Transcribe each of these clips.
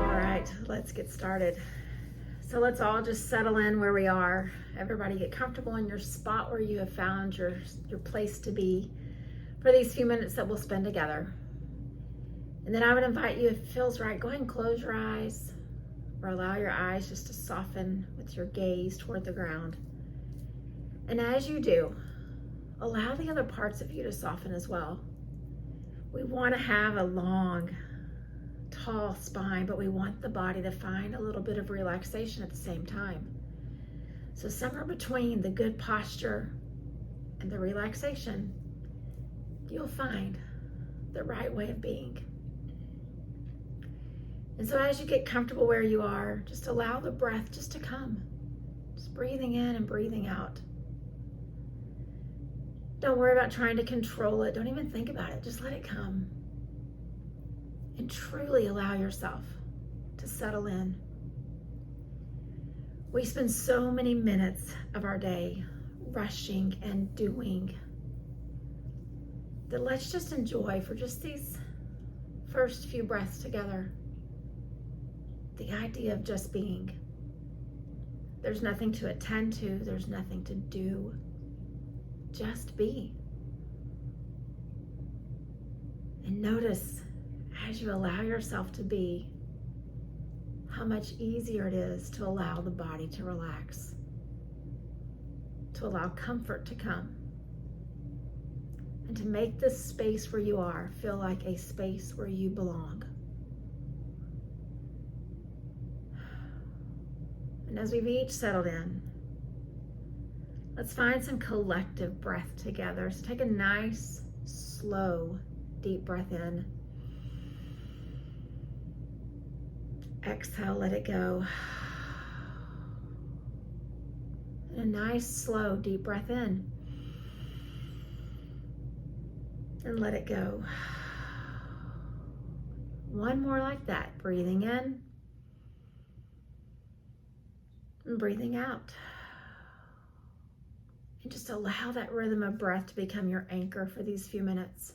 All right, let's get started. So let's all just settle in where we are. Everybody get comfortable in your spot where you have found your place to be for these few minutes that we'll spend together. And then I would invite you, if it feels right, go ahead and close your eyes or allow your eyes just to soften with your gaze toward the ground. And as you do, allow the other parts of you to soften as well. We want to have a long, tall spine, but we want the body to find a little bit of relaxation at the same time. So somewhere between the good posture and the relaxation, you'll find the right way of being. And so as you get comfortable where you are, just allow the breath just to come. Just breathing in and breathing out. Don't worry about trying to control it. Don't even think about it. Just let it come. And truly allow yourself to settle in. We spend so many minutes of our day rushing and doing that let's just enjoy for just these first few breaths together the idea of just being. There's nothing to attend to. There's nothing to do. Just be. And notice as you allow yourself to be, how much easier it is to allow the body to relax, to allow comfort to come, and to make this space where you are feel like a space where you belong. And as we've each settled in, let's find some collective breath together. So take a nice, slow, deep breath in. Exhale, let it go. And a nice, slow, deep breath in. And let it go. One more like that. Breathing in. And breathing out. And just allow that rhythm of breath to become your anchor for these few minutes.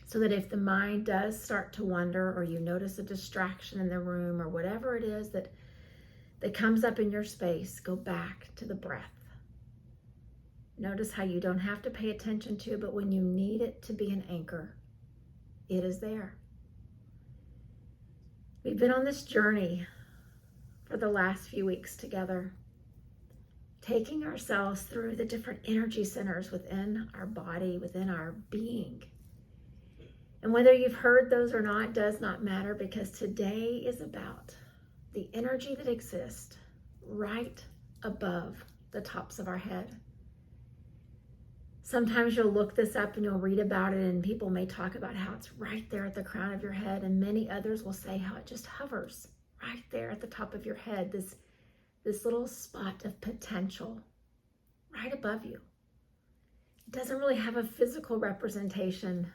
So that if the mind does start to wander, or you notice a distraction in the room, or whatever it is that comes up in your space, go back to the breath. Notice how you don't have to pay attention to it, but when you need it to be an anchor, it is there. We've been on this journey for the last few weeks together, taking ourselves through the different energy centers within our body, within our being. And whether you've heard those or not does not matter, because today is about the energy that exists right above the tops of our head. Sometimes you'll look this up and you'll read about it, and people may talk about how it's right there at the crown of your head, and many others will say how it just hovers right there at the top of your head, this little spot of potential right above you. It doesn't really have a physical representation.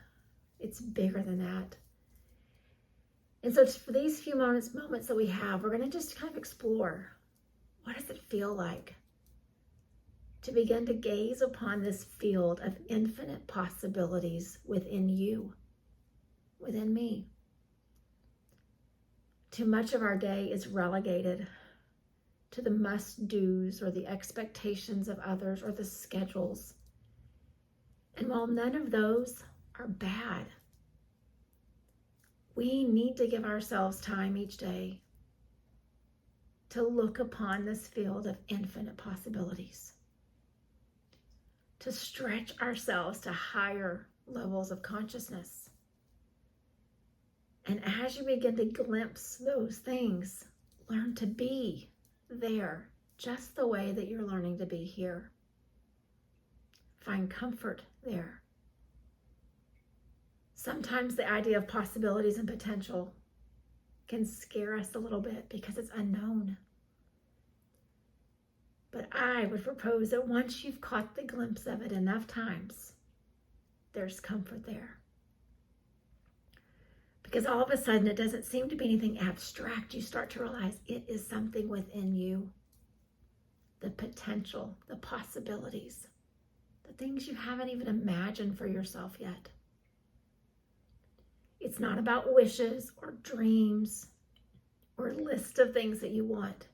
It's bigger than that. And so for these few moments that we have, we're going to just kind of explore, what does it feel like to begin to gaze upon this field of infinite possibilities within you, within me? Too much of our day is relegated to the must-dos or the expectations of others or the schedules. And while none of those are bad, we need to give ourselves time each day to look upon this field of infinite possibilities, to stretch ourselves to higher levels of consciousness. And as you begin to glimpse those things, learn to be there just the way that you're learning to be here. Find comfort there. Sometimes the idea of possibilities and potential can scare us a little bit because it's unknown. But I would propose that once you've caught the glimpse of it enough times, there's comfort there. Because all of a sudden it doesn't seem to be anything abstract. You start to realize it is something within you. The potential, the possibilities, the things you haven't even imagined for yourself yet. It's not about wishes or dreams or a list of things that you want.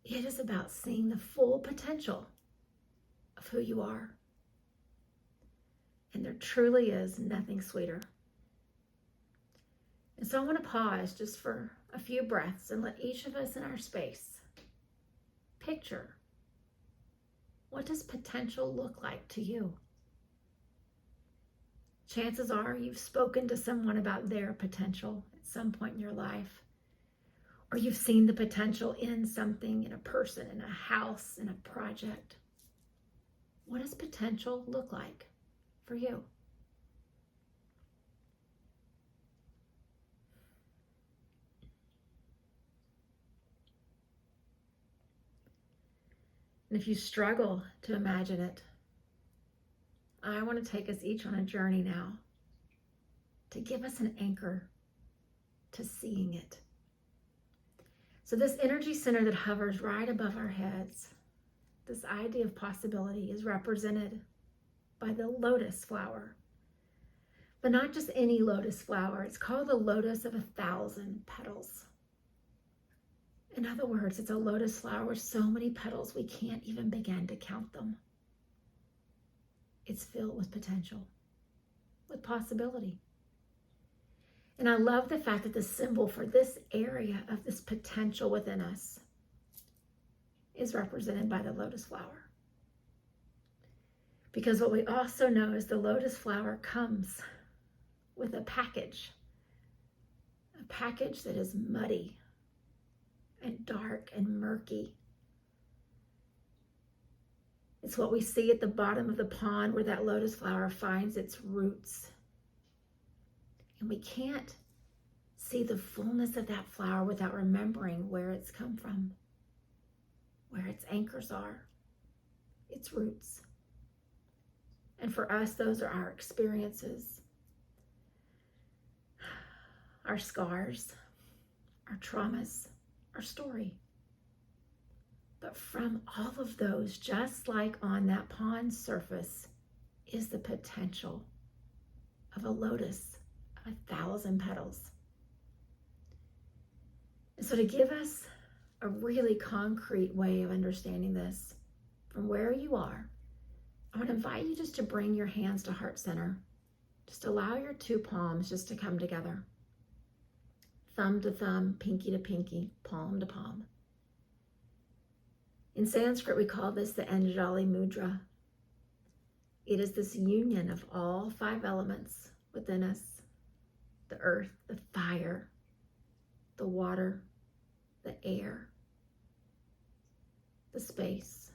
It is about seeing the full potential of who you are. And there truly is nothing sweeter. And so I want to pause just for a few breaths and let each of us in our space picture, what does potential look like to you? Chances are you've spoken to someone about their potential at some point in your life, or you've seen the potential in something, in a person, in a house, in a project. What does potential look like for you? And if you struggle to imagine it, I want to take us each on a journey now to give us an anchor to seeing it. So this energy center that hovers right above our heads, this idea of possibility, is represented by the lotus flower. But not just any lotus flower. It's called the lotus of 1,000 petals. In other words, it's a lotus flower with so many petals we can't even begin to count them. It's filled with potential, with possibility. And I love the fact that the symbol for this area of this potential within us is represented by the lotus flower. Because what we also know is the lotus flower comes with a package that is muddy and dark and murky. It's what we see at the bottom of the pond where that lotus flower finds its roots. And we can't see the fullness of that flower without remembering where it's come from, where its anchors are, its roots. And for us, those are our experiences, our scars, our traumas, our story. But from all of those, just like on that pond surface, is the potential of a lotus of 1,000 petals. And so to give us a really concrete way of understanding this, from where you are, I want to invite you just to bring your hands to heart center. Just allow your two palms just to come together. Thumb to thumb, pinky to pinky, palm to palm. In Sanskrit, we call this the Anjali Mudra. It is this union of all 5 elements within us: the earth, the fire, the water, the air, the space.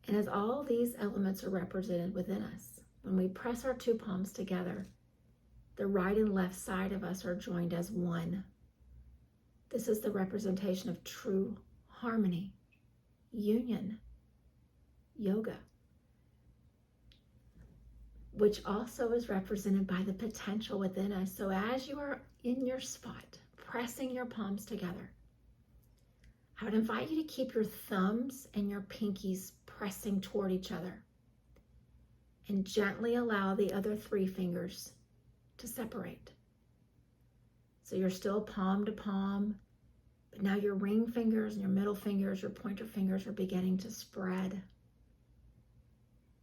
And as all these elements are represented within us, when we press our two palms together, the right and left side of us are joined as one. This is the representation of true harmony, union, yoga, which also is represented by the potential within us. So as you are in your spot, pressing your palms together, I would invite you to keep your thumbs and your pinkies pressing toward each other and gently allow the other 3 fingers to separate. So you're still palm to palm, but now your ring fingers and your middle fingers, your pointer fingers are beginning to spread.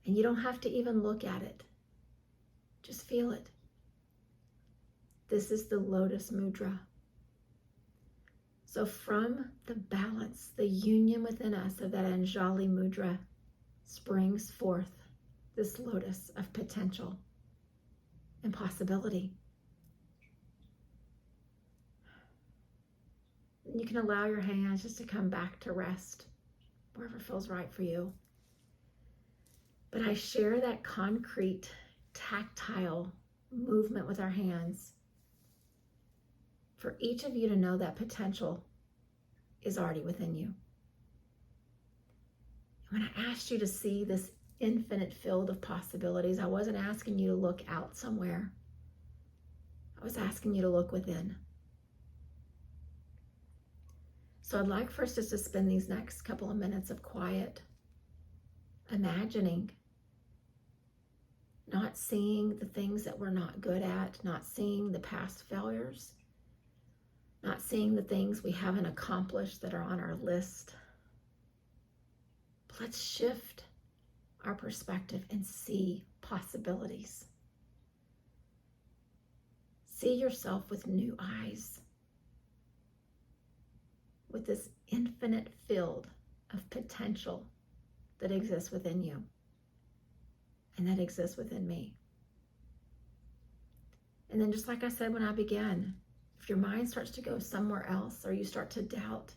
And you don't have to even look at it. Just feel it. This is the Lotus Mudra. So from the balance, the union within us of that Anjali Mudra springs forth this lotus of potential and possibility. You can allow your hands just to come back to rest wherever feels right for you. But I share that concrete, tactile movement with our hands for each of you to know that potential is already within you. When I asked you to see this infinite field of possibilities, I wasn't asking you to look out somewhere. I was asking you to look within. So I'd like for us just to spend these next couple of minutes of quiet, imagining not seeing the things that we're not good at, not seeing the past failures, not seeing the things we haven't accomplished that are on our list. But let's shift our perspective and see possibilities. See yourself with new eyes, with this infinite field of potential that exists within you and that exists within me. And then, just like I said when I began, if your mind starts to go somewhere else or you start to doubt,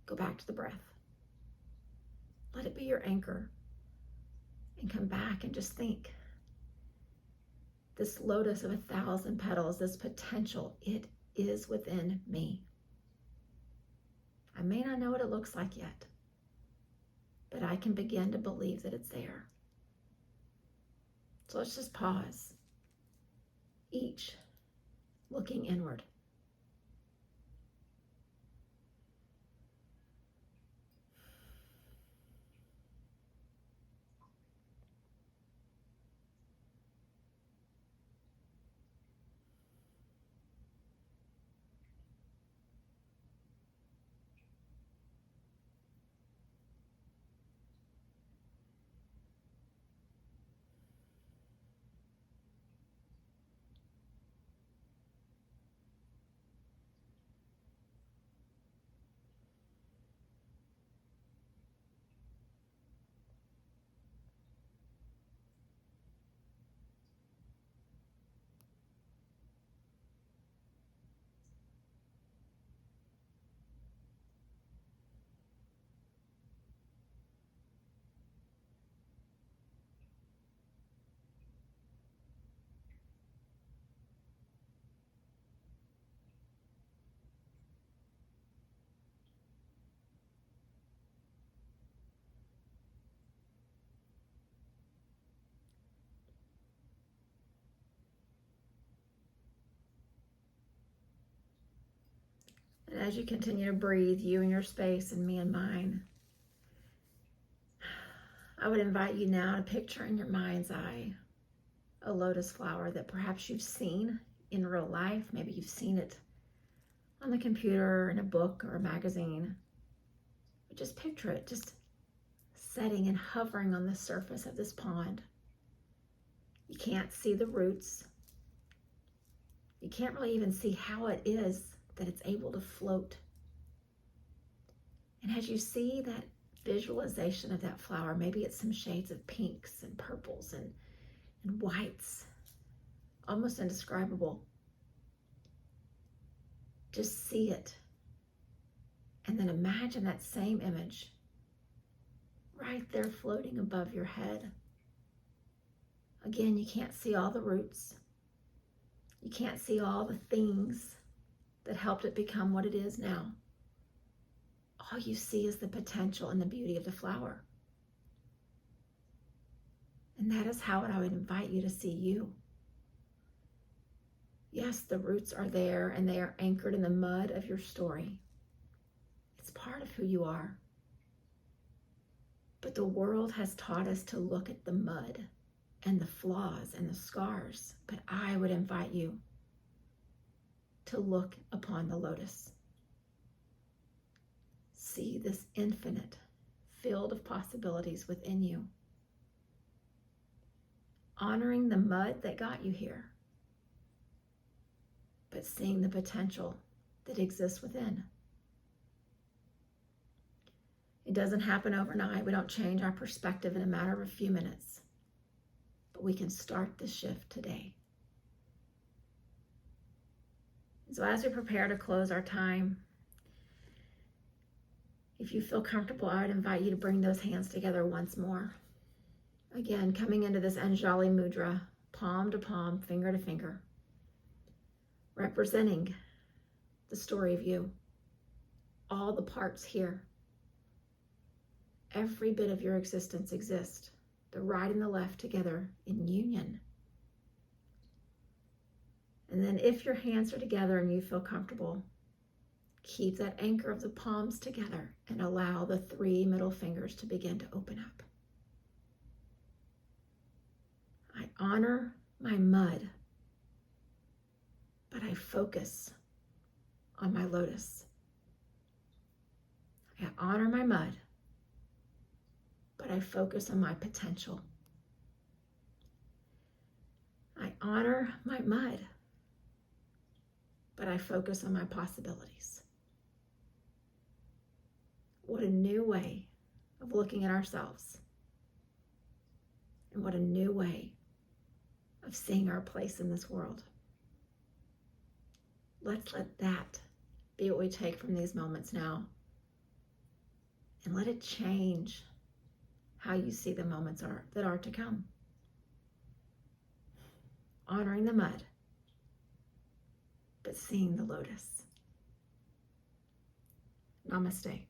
go back to the breath. Let it be your anchor and come back and just think. This lotus of 1,000 petals, this potential, it is within me. I may not know what it looks like yet, but I can begin to believe that it's there. So let's just pause, each looking inward. And as you continue to breathe, you in your space and me in mine, I would invite you now to picture in your mind's eye a lotus flower that perhaps you've seen in real life. Maybe you've seen it on the computer, in a book or a magazine. But just picture it, just setting and hovering on the surface of this pond. You can't see the roots. You can't really even see how it is that it's able to float. And as you see that visualization of that flower, maybe it's some shades of pinks and purples and whites, almost indescribable. Just see it. And then imagine that same image right there floating above your head. Again, you can't see all the roots. You can't see all the things that helped it become what it is now. All you see is the potential and the beauty of the flower. And that is how I would invite you to see you. Yes, the roots are there and they are anchored in the mud of your story. It's part of who you are. But the world has taught us to look at the mud and the flaws and the scars. But I would invite you to look upon the lotus. See this infinite field of possibilities within you. Honoring the mud that got you here, but seeing the potential that exists within. It doesn't happen overnight. We don't change our perspective in a matter of a few minutes, but we can start the shift today. So as we prepare to close our time, if you feel comfortable, I would invite you to bring those hands together once more. Again, coming into this Anjali Mudra, palm to palm, finger to finger, representing the story of you, all the parts here. Every bit of your existence exists, the right and the left together in union. And then if your hands are together and you feel comfortable, keep that anchor of the palms together and allow the 3 middle fingers to begin to open up. I honor my mud, but I focus on my lotus. I honor my mud, but I focus on my potential. I honor my mud, but I focus on my possibilities. What a new way of looking at ourselves. And what a new way of seeing our place in this world. Let's let that be what we take from these moments now. And let it change how you see the moments that are to come. Honoring the mud, but seeing the lotus. Namaste.